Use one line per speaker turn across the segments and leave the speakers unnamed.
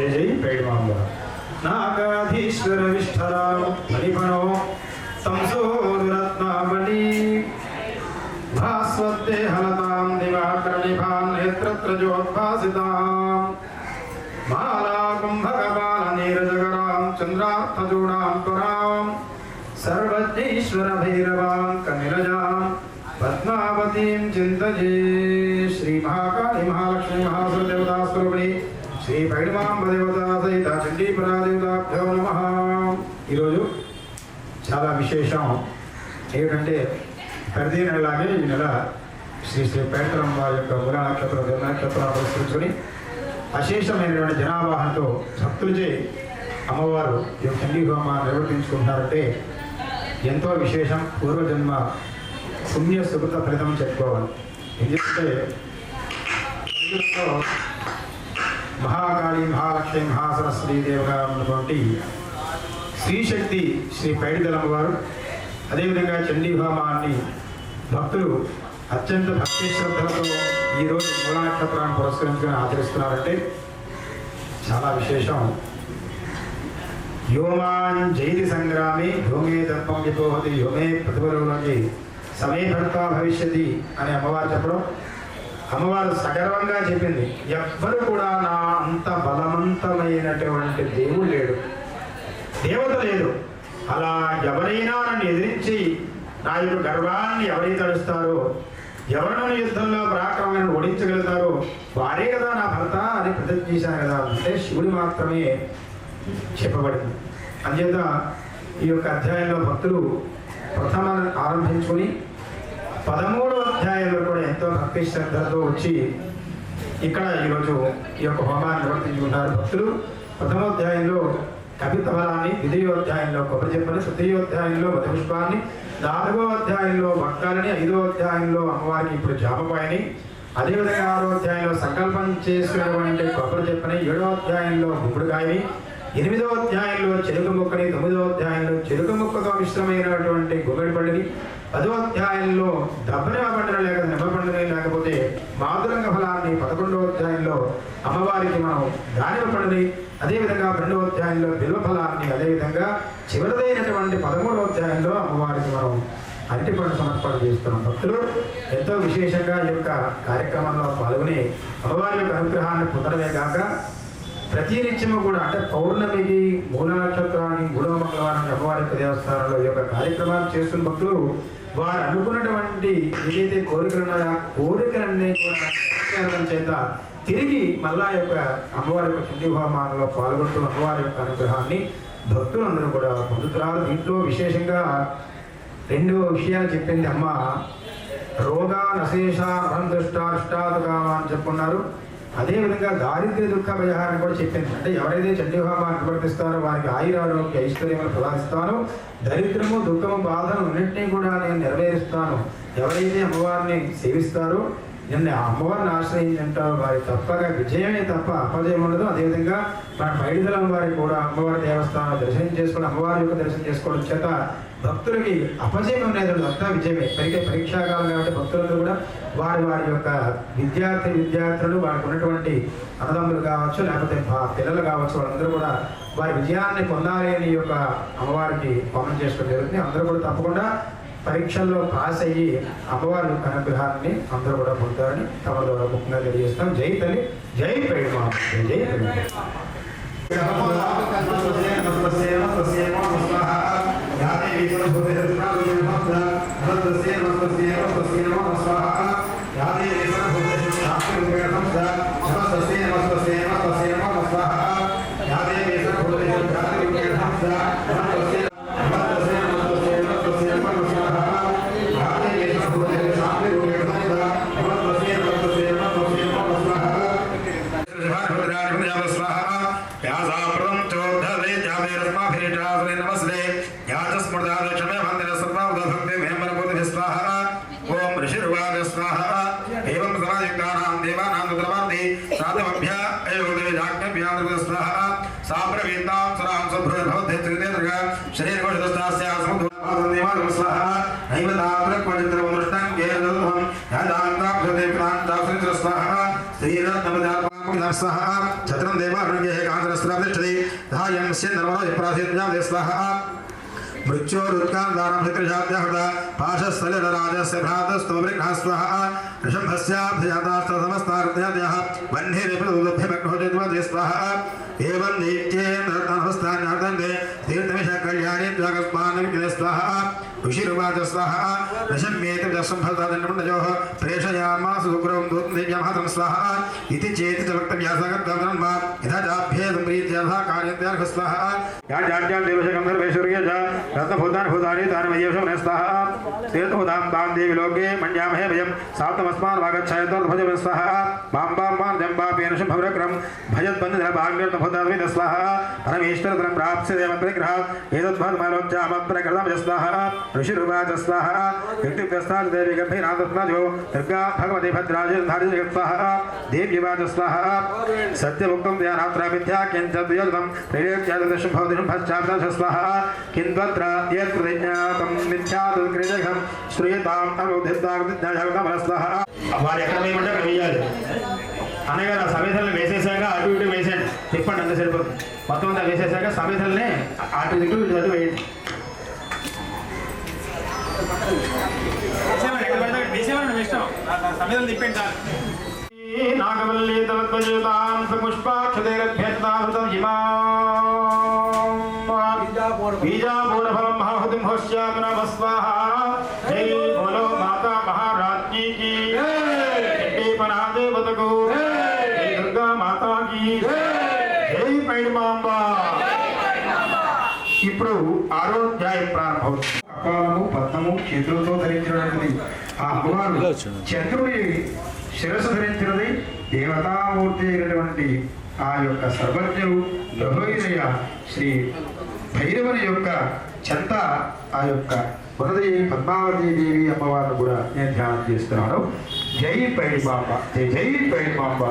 जय जय पैडमांब नागाधीश्वर विष्ठराम मणिपणो संसोरत्नामणि भास्वते हलतां दिवाकर्णिभां नेत्रत्रयोद्भासितां माला कुंभकपाल नीरजगरां चंद्रार्थचूडां त्वरां सर्वज्ञेश्वर भैरवां कनिरजां पद्मावतीं चिंतये। श्री महाकाली महालक्ष्मी महासुरदेवता स्वरूपिणी श्री पैडमांब देवता सहित चंडीपरादेवताभ्यो नमः। ఈరోజు చాలా విశేషం ఏంటంటే ప్రతి నెలలాగే ఈ నెల శ్రీ శ్రీ పేటరమ్మ యొక్క మూల నక్షత్రం జన్మ నక్షత్రాన్ని పురస్కరించుకొని అశేషమైనటువంటి జనావాహనతో భక్తులచే అమ్మవారు ఈ యొక్క చండీ హోమాన్ని నిర్వర్తించుకుంటారంటే ఎంతో విశేషం. పూర్వజన్మ పుణ్య సుకృత ఫలితం చెప్పుకోవాలి. ఎందుకంటే మహాకాళి మహాలక్ష్మి మహాసరస్వతీదేవిగా ఉన్నటువంటి శ్రీశక్తి శ్రీ పైడితలమ్మ వారు అదేవిధంగా చండీ హోమాన్ని భక్తులు అత్యంత భక్తి శ్రద్ధలతో ఈరోజు మూల నక్షత్రాన్ని పురస్కరించుకొని ఆచరిస్తున్నారంటే చాలా విశేషం. యోమాన్ జైతి సంగ్రామే యోమే దర్పం విపోహతి యోమే ప్రతిభలోకి సమయ భర్త భవిష్యతి అని అమ్మవారు చెప్పడం, అమ్మవారు సగర్వంగా చెప్పింది, ఎవ్వరు కూడా నా అంత బలవంతమైనటువంటి దేవుడు లేడు, దేవత లేదు. అలా ఎవరైనా నన్ను ఎదిరించి నా యొక్క గర్వాన్ని ఎవరైతే తడుస్తారో, ఎవరినైనా యుద్ధంలో పరాక్రమాన్ని ఓడించగలుగుతారో వారే కదా నా భర్త అని ప్రతిజ్ఞ చేశాను కదా. అంటే శివుడు మాత్రమే చెప్పబడింది. అంచేత ఈ యొక్క అధ్యాయంలో భక్తులు ప్రథమ ఆరంభించుకుని 13వ అధ్యాయంలో కూడా ఎంతో భక్తి శ్రద్ధలతో వచ్చి ఇక్కడ ఈరోజు ఈ యొక్క హోమాన్ని నిర్వర్తించుకుంటారు. భక్తులు ప్రథమ అధ్యాయంలో కవిత ఫలాన్ని, ద్వితీయ అధ్యాయంలో కొబ్బరి చెప్పని, తృతీయ అధ్యాయంలో మధుపుష్పాన్ని, 4వ అధ్యాయంలో భక్తాలని, 5వ అధ్యాయంలో అమ్మవారికి ఇప్పుడు జామపాయని, అదేవిధంగా 6వ అధ్యాయంలో సంకల్పం చేసుకున్నటువంటి కొబ్బరి చెప్పని, 7వ అధ్యాయంలో గుమ్మడికాయని, 8వ అధ్యాయంలో చెరుకు ముక్కని, 9వ అధ్యాయంలో చెరుకు ముక్కతో మిశ్రమైనటువంటి గుమ్మడి పండుని, 10వ అధ్యాయంలో దబ్బనిమ పండుగ లేక నిమ్మ పండుగ లేకపోతే మాధురంగ ఫలాన్ని, 11వ అధ్యాయంలో అమ్మవారికి మనం దానిమ పండుని, అదేవిధంగా 2వ అధ్యాయంలో బిల్వ ఫలాన్ని, అదేవిధంగా చివరిదైనటువంటి 13వ అధ్యాయంలో అమ్మవారికి మనం అరటి పండు సమర్పణ చేస్తున్నాం. భక్తులు ఎంతో విశేషంగా ఈ యొక్క కార్యక్రమంలో పాల్గొని అమ్మవారి యొక్క అనుగ్రహాన్ని పొందడమే కాక ప్రతి నిత్యము కూడా అంటే పౌర్ణమికి, మూల నక్షత్రానికి, 3వ మంగళవారం అమ్మవారి యొక్క దేవస్థానంలో ఈ యొక్క కార్యక్రమాలు చేస్తున్న భక్తులు వారు అనుకున్నటువంటి ఏదైతే కోరికలు ఉన్నాయో ఆ కోరికలన్నీ కూడా చేత తిరిగి మళ్ళా యొక్క అమ్మవారి యొక్క చండీ హోమాలలో పాల్గొంటూ అమ్మవారి యొక్క అనుగ్రహాన్ని భక్తులందరూ కూడా పొందుతున్నారు. దీంట్లో విశేషంగా 2 విషయాలు చెప్పింది అమ్మ. రోగా నశేష దృష్టాదుగా అని చెప్పుకున్నారు. అదేవిధంగా దారిద్ర్య దుఃఖ పరిహారం కూడా చెప్పింది. అంటే ఎవరైతే చండీ హోమాన్ని నిర్వర్తిస్తారో వారికి ఆయురారోగ్య ఐశ్వర్యములు ప్రదానిస్తాను, దరిద్రము దుఃఖము బాధను అన్నింటినీ కూడా నేను నెరవేరుస్తాను. ఎవరైతే అమ్మవారిని సేవిస్తారో, నిన్న అమ్మవారిని ఆశ్రయించారో వారి తప్పక విజయమే తప్ప అపజయం ఉండదు. అదేవిధంగా మన పైడితలమ్మ వారికి కూడా అమ్మవారి దేవస్థానం దర్శనం చేసుకోవడం, అమ్మవారి యొక్క దర్శనం చేసుకోవడం చేత భక్తులకి అపజయం అనేది అంతా విజయమే. పరీక్షాకాలం కాబట్టి భక్తులందరూ కూడా వారి యొక్క విద్యార్థులు వారికి ఉన్నటువంటి అన్నదమ్ములు కావచ్చు, లేకపోతే పిల్లలు కావచ్చు, వాళ్ళందరూ కూడా వారి విజయాన్ని పొందాలి అని యొక్క అమ్మవారికి హోమం చేసుకోవడం జరుగుతుంది. అందరూ కూడా తప్పకుండా పరీక్షల్లో పాస్ అయ్యి అమ్మవారి యొక్క అనుగ్రహాన్ని అందరూ కూడా పొందుతారని తమ ద్వారా ముఖ్యంగా తెలియజేస్తాం. జై తల్లి, జై ప్రేమ, జై ప్రేమ. स्वाहा छत्रं देवारुण्ये कांतरस्त्रावतिष्ठति धायंस्य नर्मणो विप्रासिद्धां स्वाहा मृत्योरुत्कान्तारं शक्तिशाद्यहृदा पाशस्थलिरराजस्य भ्रातस्तोमृग्नः स्वाहा ऋषभस्याभ्यजातास्तमस्तार्दयः वह्ने विप्रदुभ्यमग्नोजद्वदे स्वाहा एवं दैत्येन्द्रनमस्तान्यर्दन्ते तीर्थमिषकल्याणी त्वगस्मान्नविद्ये स्वाहा ऋषिरुवाच स्वाहा रशम्येतजसंभतादण्डमण्डयोः प्रेषयामास सुग्रवं दूतदेव्यमहतं स्वाहा इति चेति च वक्तव्यासगद्धं वा यथा चाभ्येदं प्रीत्यथा कार्यत्यार्ह स्वाहा या जाड्यां देवशगन्धर्वेश्वर्ये च रत्नभूतानि भूतानि तानि मय्येषु स्वाहा तीर्थभूतां तां देवी लोके मन्यामहे वयं साप्तमस्मान् वागच्छायतोर्भजं स्वाहा मां मां जम्बापेन शुभव्रक्रं भजद्बन्धनभाग्यर्थभूताद्वैत स्वाहा परमेश्वरतरं प्राप्स्यते मन्त्रग्रहात् एतद्भद्मालोच्यामत्प्रकृतं स्वाहा ऋषिरुवाच स्वाहा इत्युक्तस्तात् देवी गम्भीरान्तस्मजो दुर्गा भगवती भद्राजे धारिजगत् स्वाहा देव्यवाच स्वाहा सत्यमुक्तं ध्यानात्रा मिथ्या किञ्चद्विजगतं त्रैलोक्यादशं भवति शुभश्चादश स्वाहा किन्त्वत्र यत्प्रतिज्ञातं मिथ्यादुर्कृजघं श्रूयताम् अनुदिताग्निज्ञायगतमः स्वाहा వారి ఎక్కడ వేయమంటే అక్కడ వేయాలి అనగా నా సమిధల్ని వేసేసాక అటు ఇటు వేసేయండి తిప్పండి అంత సరిపోతుంది మొత్తం అంతా వేసేసాక సమిధల్ని అటు ఇటు ఇటు వేయండి సమిధలు తిప్పండి చాలు నాగవల్లి తవద్వజుతాం పుష్పాక్షుదేరభ్యర్థామృతం बीजापूरफलं महाहुतिं होष्यामि नमः स्वाहा जय बोलो माता महाराज्ञी की जय परादेवता को जय दुर्गा माता की जय पैडमांबा ఇప్పుడు ఆరో అధ్యాయం ప్రారంభమవుతుంది కపాలము పద్మము చేతులతో ధరించినది ఆ అమ్మవారు చంద్రుడి శిరస్సు ధరించినది దేవతామూర్తి అయినటువంటి ఆ యొక్క సర్వజ్ఞుడు లోహినయ శ్రీ భైరవుని యొక్క చెంత ఆ యొక్క ఉన్నది పద్మావతి దేవి అమ్మవారిని కూడా నేను ధ్యానం చేస్తున్నాను జై పైడిమాంబ జై జై పైడిమాంబ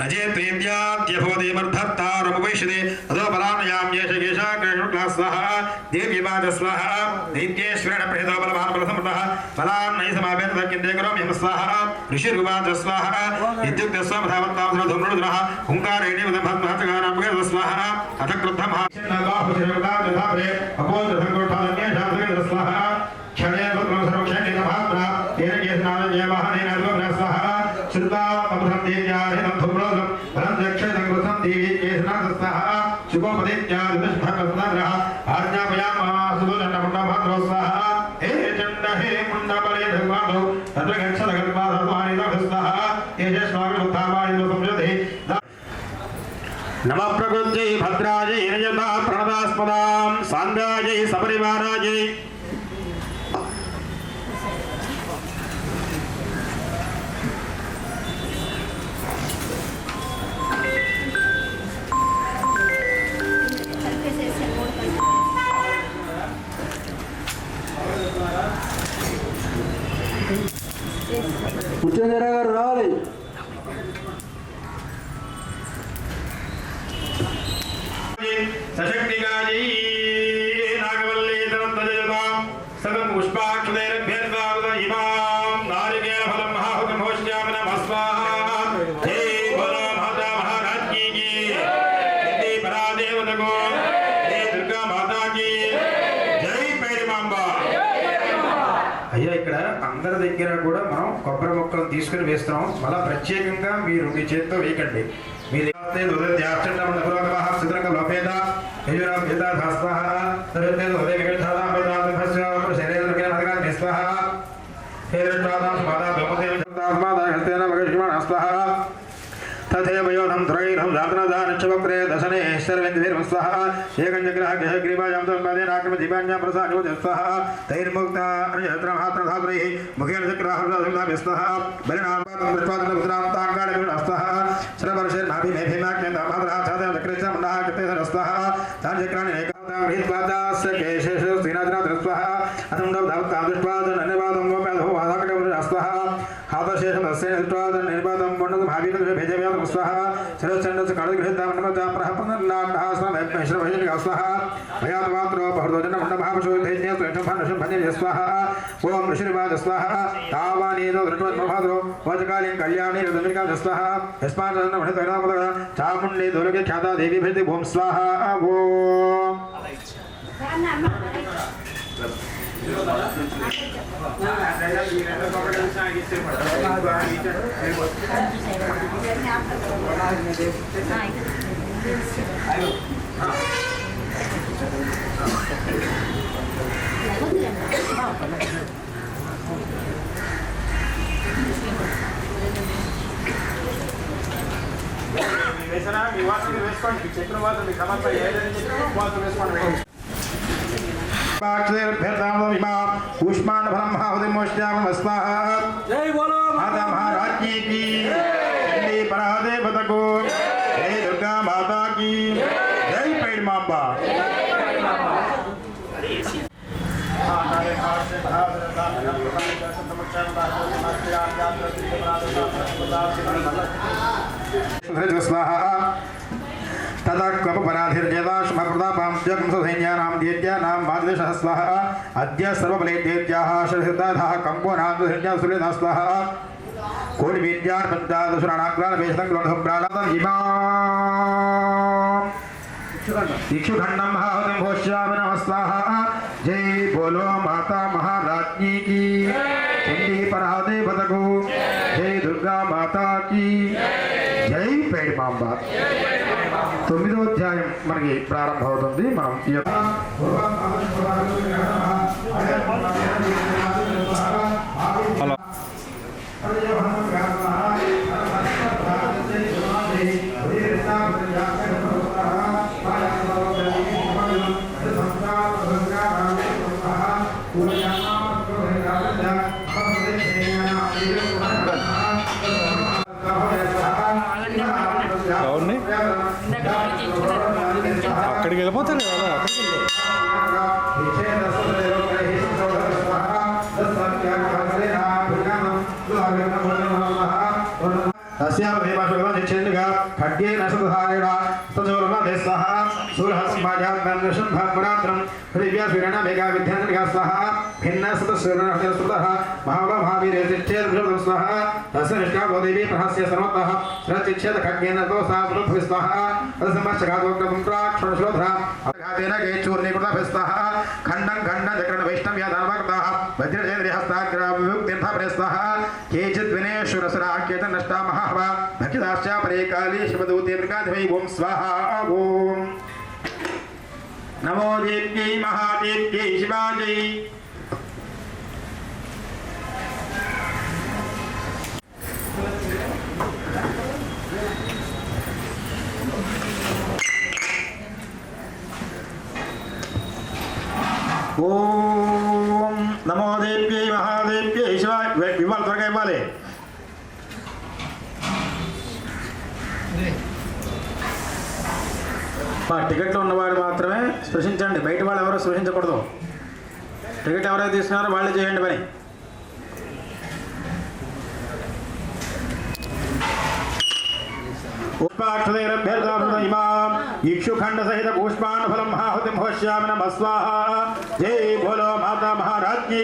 अजयत्वेद्याद्यभोदेमर्धत्तारमुपैष्यते अदो बलामयां येषकेशा कृष्णुक्ला स्वाहा देव्यवाच स्वाहा दैत्येश्वरेण प्रहितो बलवानबलसमृतः बलान् मयि समावेदः किन्ते करोमि हम स्वाहा ऋषिरुवाच स्वाहा इत्युक्ते स्वमधावत्तावधुमृदुनः हुङ्कारेणेव धर्महस्तकानां स्वाहा अथ क्रुद्धः बाहुशिरवदाभ्रे अपोजसङ्कोष्ठादन्येषां स्वाहा क्षणे सर्वक्षणे महात्मा तेन केशनाय वाहनेन स्वाहा श्रुता अमृतं देव्याहितं धूम्रोदं फलं दक्षिणं कृतं देवी केशनाथ स्वाहा शुभोपदित्यादिष्ठकस्नाग्रह आज्ञापयामः सुदुर्दण्डमुण्डभद्रो स्वाहा हे चण्ड हे मुण्डबले भगवानो तत्र गच्छत गत्वा सर्वाणि स्वाहा एष स्वामिमुत्थामायिनो संयुधे नमः प्रकृत्यै भद्रायै निजता प्रणदास्पदां सान्द्रायै सपरिवारायै
కూర్చొని గారు రావాలి
సశక్తిగాయై నాగవల్లి తరద్వజయుతాం సగం పుష్పాక్షుదైరభ్యర్థావృత ఇమాం నారికేళఫలం మహాహుతిం హోష్యామి నమః స్వాహా జై బోలో మాతా మహారాజ్ఞీ కీ జై పరాదేవతకు జై దుర్గా మాతా కీ జై పైడిమాంబ. అయ్యా ఇక్కడ అందరి దగ్గర కూడా మనం కొబ్బరి మొక్కలు తీసుకుని వేస్తున్నాం. మళ్ళా ప్రత్యేకంగా మీరు మీ చేతితో వేయకండి. మీ तथैव योधं त्रयैरहं जातनदानच्छवक्रे दशने सर्वेन्द्रैर्हं स्वाहा एकञ्चग्रः गृहग्रीवायां तन्पादेनाक्रम जीवान्यां प्रसादो स्वाहा तैर्मुक्ता अनुजत्रमात्रधात्रैः मुखेन चक्राहं स्वाहा बलिनां पुत्रान्ताङ्गालविणः स्वाहा श्रवर्षेर्नाभिमेभिमाख्यन्तामात्राच्छादचक्रे च मुण्डः कृते स्वाहा तान् चक्राणि नैकान्तां गृहीत्वादास्य केशेषु स्त्रीनाथनाथ स्वाहा अतुण्डं धावतां दृष्ट्वा धन्यवादं गोप्याधो वादाकटं निर्वादं वर्णं भावीन भेजव्याम स्वाहा सरचंड काल गृहता मनमता प्रहपनलांडः स्वामेश्वर स्वाहा भयात्मात्रो बहुदोजन मंडभावशो धैर्य स्वयं भजन स्वाहा ओम ऋषिर्वाद स्वाहा तावानीदो धृतवत्मभाद्रो वजकालीन कल्याणी रदमिका स्वाहा यस्मात् मनतैरामद चामुण्डी दुर्गे ख्याता देवी भेति ओम स्वाहा ओम उष्मान जय बोलो माता महाराज की चंडी परादेवता को जय दुर्गा माता की जय पेड़ मांबा तदा कपराधिर्जेता शुभप्रतापां जगंससैन्यानां दैत्यानां बाददेशः स्वाहा अद्य सर्वबलेद्दैत्याः शरसिद्धाः कंपोनां दुर्जन्याः सुरेधा स्वाहा कोटिवीर्यान् पञ्चादशुराणाग्राणवेशतङ्ग्रोणः इमाम् इक्षुखण्डं महाहुतिं घोष्यामि नमः स्वाहा जय बोलो माता महाराज्ञी की चंडी परादेवता को जय दुर्गा माता की जय पेड़ मांबा 9వ అధ్యాయం మనకి ప్రారంభమవుతుంది. మనం అక్కడికి వెళ్ళిపోతారు కదా खड्गेन सुधारेण तजोर्मदेशः सूरहसंभाजात्मनशंभरात्रं हृदयस्वीरण मेघा विद्यान्तिका स्वाहा भिन्नसतस्वीरणः महाभावीरेतिच्छेदं स्वाहा तस्य निष्कामो देवी प्रहस्य सर्वतः रचिच्छेद खड्गेन दोषा वृद्धि स्वाहा तस्मश्चगादोक्तमन्त्राक्षणश्लोधरा अघातेन केचूर्णीकृतः स्वाहा खण्डं खण्डं चक्रण वैष्णव्या दानवकृताः वज्रजयहस्ताग्राविमुक्तिर्भवरे स्वाहा केचित् विनेश्वरसरा केचन नष्टा महाहवा भक्तिदास्या परेकाली शिवदूते मृगाधिपै ओम स्वाहा ओम नमो देव्यै महादेव्यै शिवायै ओम नमो देव्यै महादेव्यै शिवाय विमल త్వరగా ఇవ్వాలి. టికెట్లు ఉన్నవాడు మాత్రమే స్పృశించండి, బయట వాళ్ళు ఎవరో స్పృశించకూడదు. టికెట్ ఎవరైతే తీసుకున్నారో వాళ్ళే చేయండి పని. इक्षुखंड सहित पुष्पान फलम आहुतिम होश्यामि नमः स्वाहा जय बोलो माता महाराज की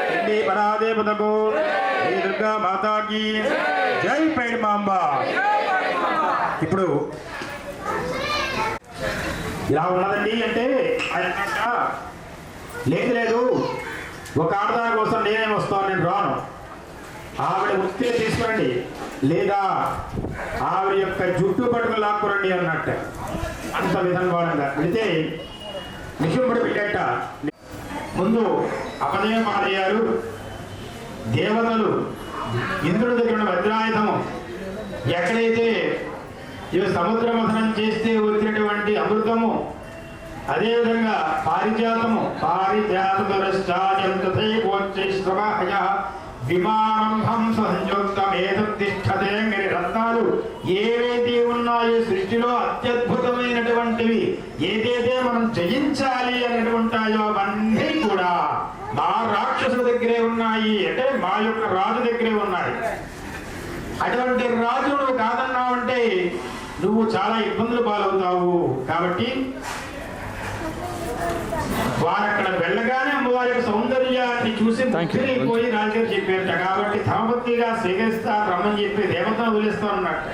चंडी परादेवता को जय दुर्गा माता की जय पेड़ मांबा. ఇప్పుడు ఇలా ఉన్నదండి అంటే లేదు లేదు ఒక ఆడదాని కోసం నేనే వస్తాను, నేను రాను, ఆవిడ వస్తే తీసుకురండి లేదా ఆవిడ యొక్క జుట్టు పట్టుకుని లాక్కురండి అన్నట్టు. అంత విధంగా వెళితే నిశుంభుడు బిడ్డట ముందు అపజయం పాలయ్యారు. దేవతలు ఇంద్రుడి దగ్గర ఉన్న వజ్రాయుధము ఎక్కడైతే ఇవి సముద్ర మథనం చేస్తే వచ్చినటువంటి అమృతము, అదేవిధంగా పారిజాతము విమానం సంయుక్తమేతత్తిష్టతే రత్నాలు ఏవైతే ఉన్నాయో సృష్టిలో అత్యద్భుతమైనటువంటివి ఏదైతే మనం జయించాలి అనేటువంటాయో అవన్నీ కూడా మా రాక్షసుల దగ్గరే ఉన్నాయి, అంటే మా యొక్క రాజు దగ్గరే ఉన్నాయి. అటువంటి రాజు నువ్వు కాదన్నావంటే నువ్వు చాలా ఇబ్బందులు పాలవుతావు. కాబట్టి వారు అక్కడ వెళ్ళగానే అమ్మవారి యొక్క సౌందర్యాన్ని చూసి ముఖ్యమైపోయి రాజుగారు చెప్పారట. కాబట్టి ధర్మపత్నిగా స్వీకరిస్తారు రమ్మని చెప్పి దేవతను వదిలేస్తానన్నట్ట.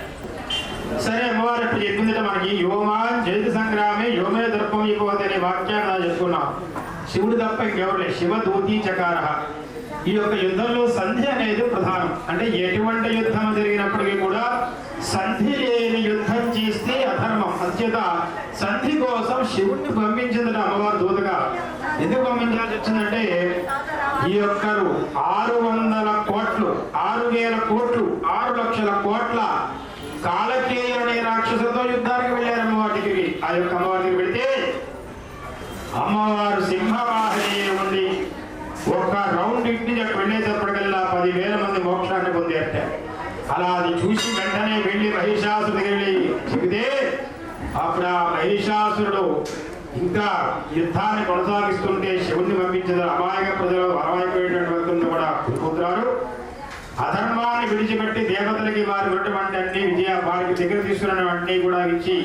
సరే అమ్మవారు ఎప్పుడు చెప్పిందట మనకి యోమాన్ జైత సంగ్రామే యోమే దర్పం అయిపోతే అనే వాక్యాన్ని చెప్పుకున్నాం. శివుడు తప్ప ఇంకెవరు లేదు. శివదూతి చకార. ఈ యొక్క యుద్ధంలో సంధి అనేది ప్రధానం. అంటే ఎటువంటి యుద్ధం జరిగినప్పటికీ కూడా సంధి లేని యుద్ధం చేస్తే అధర్మం. అంచేత సంధి కోసం శివుణ్ణి పంపించిందట అమ్మవారు దూతగా. ఎందుకు పంపించాల్సి వచ్చిందంటే ఈ యొక్క 600 కోట్లు 6,000 కోట్లు 6 లక్షల కోట్ల కాలకేయ అనే రాక్షసులతో యుద్ధానికి వెళ్ళారు అమ్మవారికి. ఆ యొక్క అమ్మవారికి వెళితే అమ్మవారు సింహవాహిని ఉండి ఒక రౌండ్ ఇంటి వెళ్ళేటప్పటికల్లా 10,000 మంది మోక్షాన్ని పొందేట. అలా అది చూసి వెంటనే వెళ్ళి మహిషాసురుడికి వెళ్ళి చెబితే అప్పుడు ఆ మహిషాసురుడు ఇంకా యుద్ధాన్ని కొనసాగిస్తుంటే శివుణ్ణి పంపించారు. అమాయక ప్రజలు అమాయకమైనటువంటి వ్యక్తులను కూడా కూతురారు. అధర్మాన్ని విడిచిపెట్టి దేవతలకి వారి ఉన్నటువంటి అన్ని వారికి దగ్గర తీసుకున్నవన్నీ కూడా ఇచ్చి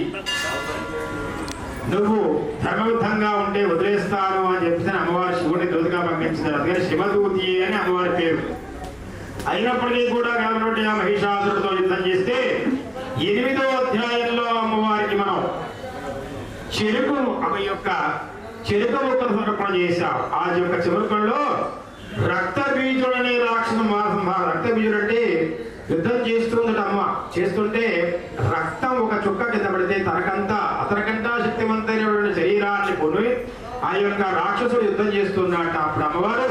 నువ్వు ధర్మయుద్ధంగా ఉంటే వదిలేస్తాను అని చెప్పి అమ్మవారి శివుడిని దూతగా పంపించారు. అందుకని శివదూతి అని అమ్మవారి పేరు. అయినప్పటికీ కూడా కాబట్టి ఆ మహిషాసురుడితో యుద్ధం చేస్తే 8వ అధ్యాయంలో అమ్మవారికి మనం చెరుకు ముక్కలు సమర్పణ చేశాం. ఆ యొక్క చివరికల్లో రక్త బీజుడనే రాక్షసు రక్త బీజుడు అంటే యుద్ధం చేస్తుందట అమ్మ. చేస్తుంటే రక్తం ఒక చుక్క కింద పడితే అతనికంటా శక్తివంతమైనటువంటి శరీరాన్ని పొని ఆ యొక్క రాక్షసుడు యుద్ధం చేస్తున్నట్ట. అప్పుడు అమ్మవారు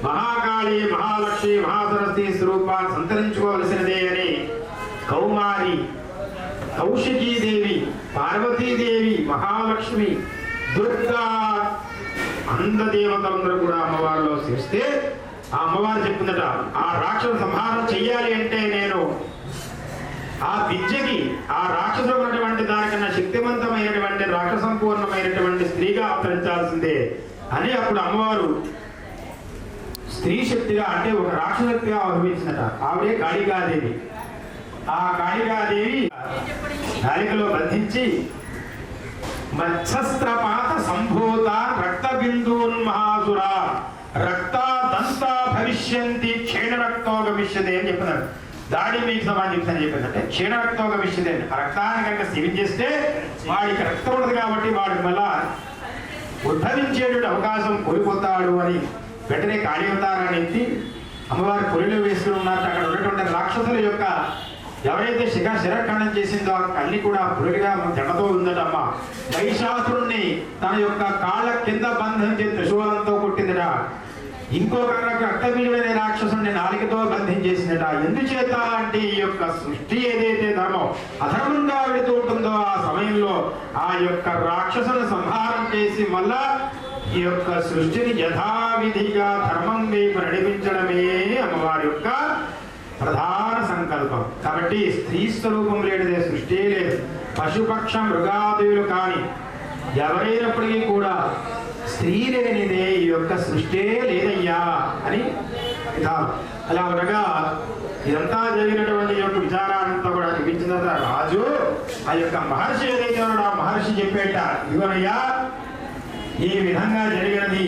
మహాకాళి మహాలక్ష్మి మహాసరస్వతి స్వరూపాన్ని సంతరించుకోవలసినదే అని కౌమారి కౌశికీదేవి పార్వతీదేవి మహాలక్ష్మి దుర్గా అందదేవతలందరూ కూడా అమ్మవారిలో చేస్తే ఆ అమ్మవారు చెప్పిందట ఆ రాక్షసు సంహారం చెయ్యాలి అంటే నేను ఆ విద్యకి ఆ రాక్షసు ఉన్నటువంటి దానికన్నా శక్తివంతమైనటువంటి రాక్షసంపూర్ణమైనటువంటి స్త్రీగా అవతరించాల్సిందే అని అప్పుడు అమ్మవారు స్త్రీ శక్తిగా అంటే ఒక రాక్షసక్తిగా అవతరించిందట. ఆవిడే కాళికాదేవి. ఆ కాళికాదేవి నాలికలో బంధించి మత్స్రపాత సంభూత రక్త బిందూన్మహాసుర రక్తాదంత భవిష్యంతి క్షీణ రక్తో గమిష్యతే అని చెప్పినారు. దాడి మీకు సమాజం చెప్తాను చెప్పిందంటే క్షీణ రక్తో గమిష్యతే అని. ఆ రక్తాన్ని కనుక సేవించేస్తే వాడికి రక్తం ఉండదు కాబట్టి వాడికి మళ్ళా ఉద్భవించేటువంటి అవకాశం కోల్పోతాడు అని వెంటనే కాళీ అవతారాన్ని ఎత్తి అమ్మవారి పొలిలో వేసుకుని ఉన్నట్టు అక్కడ ఉన్నటువంటి రాక్షసుల యొక్క ఎవరైతే శిరఖండం చేసిందో ఆ కళ్ళి కూడా పురుడిగా జడతో ఉందటమ్మ. మహిషాసురుణ్ణి తన యొక్క కాళ్ళ కింద బంధించి త్రిశూలంతో కొట్టిందట. ఇంకొక రక్తబీజుడైన రాక్షసుని నాలికతో బంధించేసిందట. ఎందుచేత అంటే ఈ యొక్క సృష్టి ఏదైతే ధర్మం అధర్మంగా వెళుతూ ఉంటుందో ఆ సమయంలో ఆ యొక్క రాక్షసుని సంహారం చేసి మళ్ళా ఈ యొక్క సృష్టిని యథావిధిగా ధర్మం వైపు నడిపించడమే అమ్మవారి యొక్క ప్రధాన సంకల్పం. కాబట్టి స్త్రీ స్వరూపం లేనిదే సృష్టి లేదు. పశుపక్ష మృగాదులు కానీ ఎవరైనప్పటికీ కూడా స్త్రీ లేనిదే ఈ యొక్క సృష్టి లేదయ్యా అని విధానం. అలా ఉండగా ఇదంతా జరిగినటువంటి యొక్క విచారాన్నంతా కూడా చూపించిన రాజు ఆ యొక్క మహర్షి ఏదైతే ఉన్నాడో ఆ మహర్షి చెప్పేట ఇవనయ్యా ఈ విధంగా జరిగినది.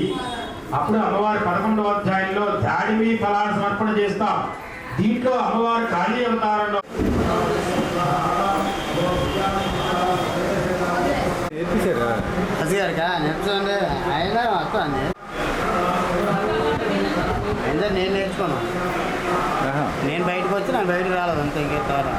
అప్పుడు అమ్మవారి 11వ అధ్యాయంలో దాడివి ఫలాల సమర్పణ చేస్తాం. దీంట్లో అమ్మవారు కాళీ అవతారంలో
నేను నేర్చుకోను. నేను బయటకు వచ్చి నాకు బయటకు రాలేదు అంతే. ఇంకెత్తారా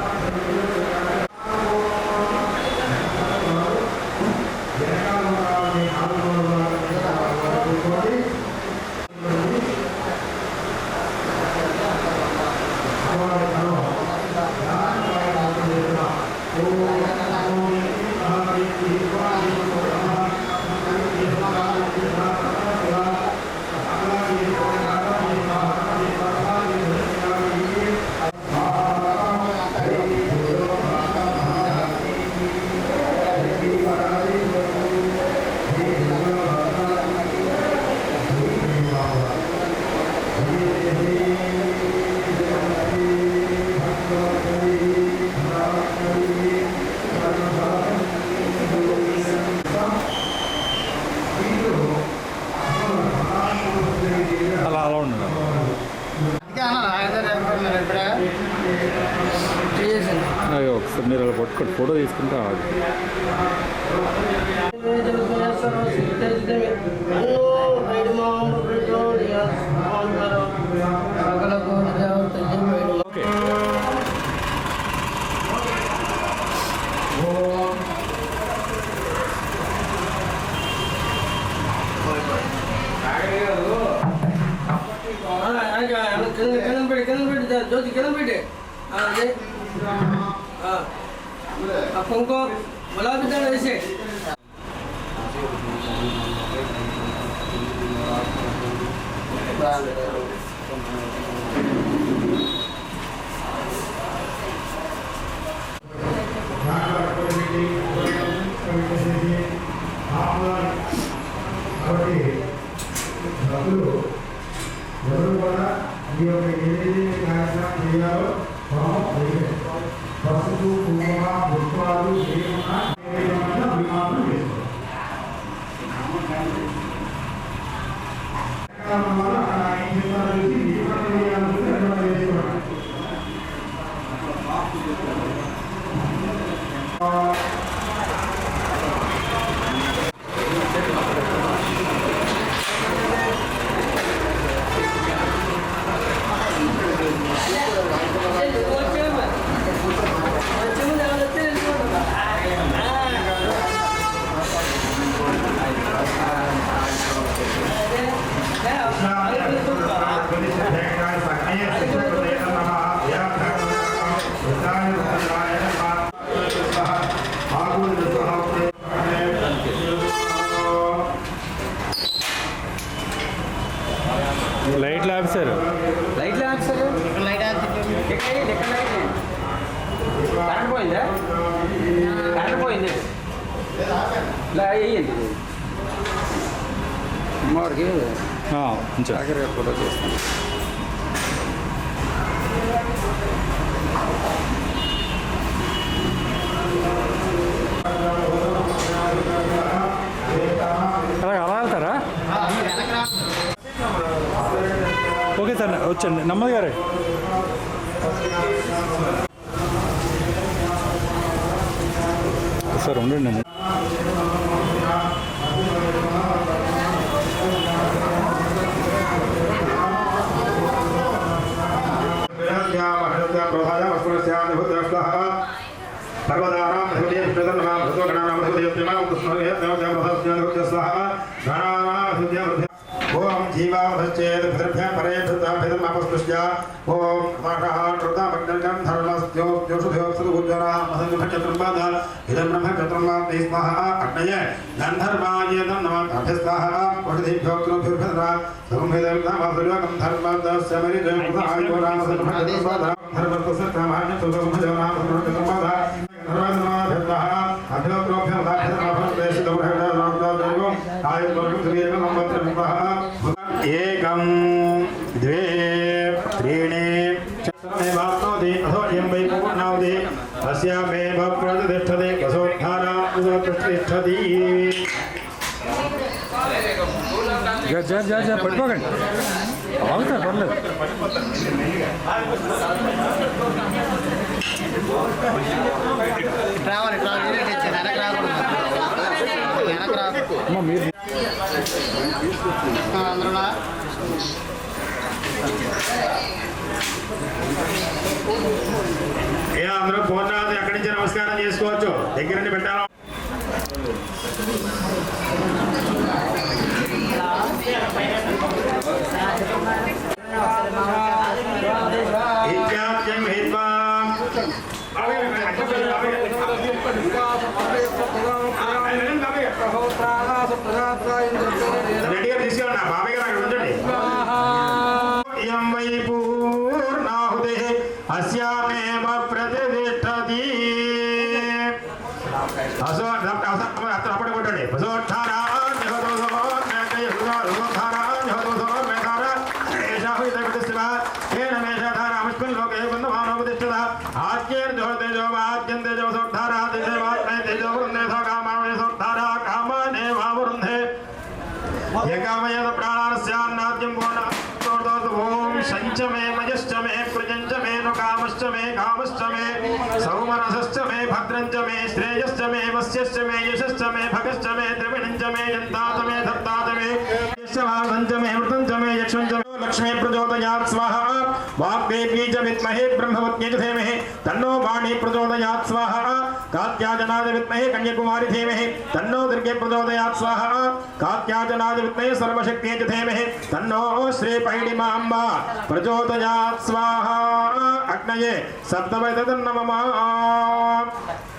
ఒకసారి మీరు అలా పట్టుకోండి, ఫోటో తీసుకుంటే ఆగు. ఓకే.
జ్యోతి కింద పెట్టి కుంకుమ గులాబీ దాని వేసే
భక్తులు ఎవరు కూడా ఈ యొక్క ఏదైతే కార్యక్రమం చేయాలో పసుపు కుంకుమ పుష్పాలు ఏమన్నా అభిమానులు
లైట్లు ఆపేశారు.
లైట్లు ఆఫీసర్
లైట్
కరెంట్ పోయిందా? కరెంట్ పోయింది. వేయండి అమ్మవారికి
ఉంచా.
ఫోటో చేస్తాను.
అలా వెళ్తారా? ఓకే సార్, వచ్చండి నమ్మది గారే. సార్ ఉండండి.
ఓం జీవావశ్చేత్ పితృభ్యం పరేభ్యమపస్పృశ్య ఓం మాషాఢృతమగ్నం ధర్మస్యోషుభ్యోప్సదుర్జనామసంగభక్షత్రంబాధ ఇదం బ్రహ్మక్షత్రంబాధై స్మః అగ్నయ గంధర్వాయేతం నమః వషధిభ్యోక్తృభ్యుర్భద్ర సగుంభేదర్ధమాధుర్యకం ధర్మదస్య మరిజోరామసంగభక్షత్రంబాధ ధర్మస్తస్యమాన్య సుగంభజనామసంగభక్షత్రంబాధ ధర్మదమాభ్యర్థః ఏకం ద్వే త్రీణి చతుర్ణి అథోయం వై పూర్ణావతి అస్యామేవ ప్రతిష్టతే ప్రతిష్టతి.
పట్టుకోకండి, ఆగుతారు పర్లేదు.
రావాలి వెనక రాకూడదు.
అమ్మ మీరు
అందరూ
అందరూ పూర్ణావతి అక్కడి నుంచి నమస్కారం చేసుకోవచ్చు. దగ్గర పెట్టాలి. రెడీగా తీసుకెళ్ళండి. బాబాయ్ గారు అక్కడ ఉంచండి. వై పూర్ణాహుతి అస్యామేవ ప్రతిష్టతి. అప్పుడు కొట్టండి. ఓం సంచమే మజశ్చమే ప్రజంచమే కామ कामश्च मे कामश्च मे सौमनसश्च मे भद्रञ्च मे श्रेयश्च मे वस्यश्च मे यशश्च मे भगश्च मे द्रविणञ्च मे यन्तात मे धत्तात मे यशवासञ्च मे मृतञ्च मे यक्षञ्च मे लक्ष्मी प्रचोदयात् स्वाहा वाग्देव्यै च विद्महे ब्रह्मवत्यै च धीमहि तन्नो वाणी प्रचोदयात् स्वाहा कात्यायनाय विद्महे कन्याकुमारी धीमहि तन्नो दुर्गे प्रचोदयात् स्वाहा कात्यायनाय विद्महे सर्वशक्त्यै च धीमहि तन्नो श्री पैडिमाम्बा प्रचोदयात् स्वाहा अग्नये सप्तवैतन्नमः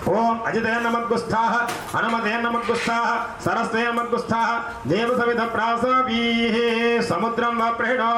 ओम अजिते नमद्गुस्थाः हनुमते नमद्गुस्थाः सरस्ते नमद्गुस्थाः देवसविध प्रासावीः समुद्रं वा प्रेणो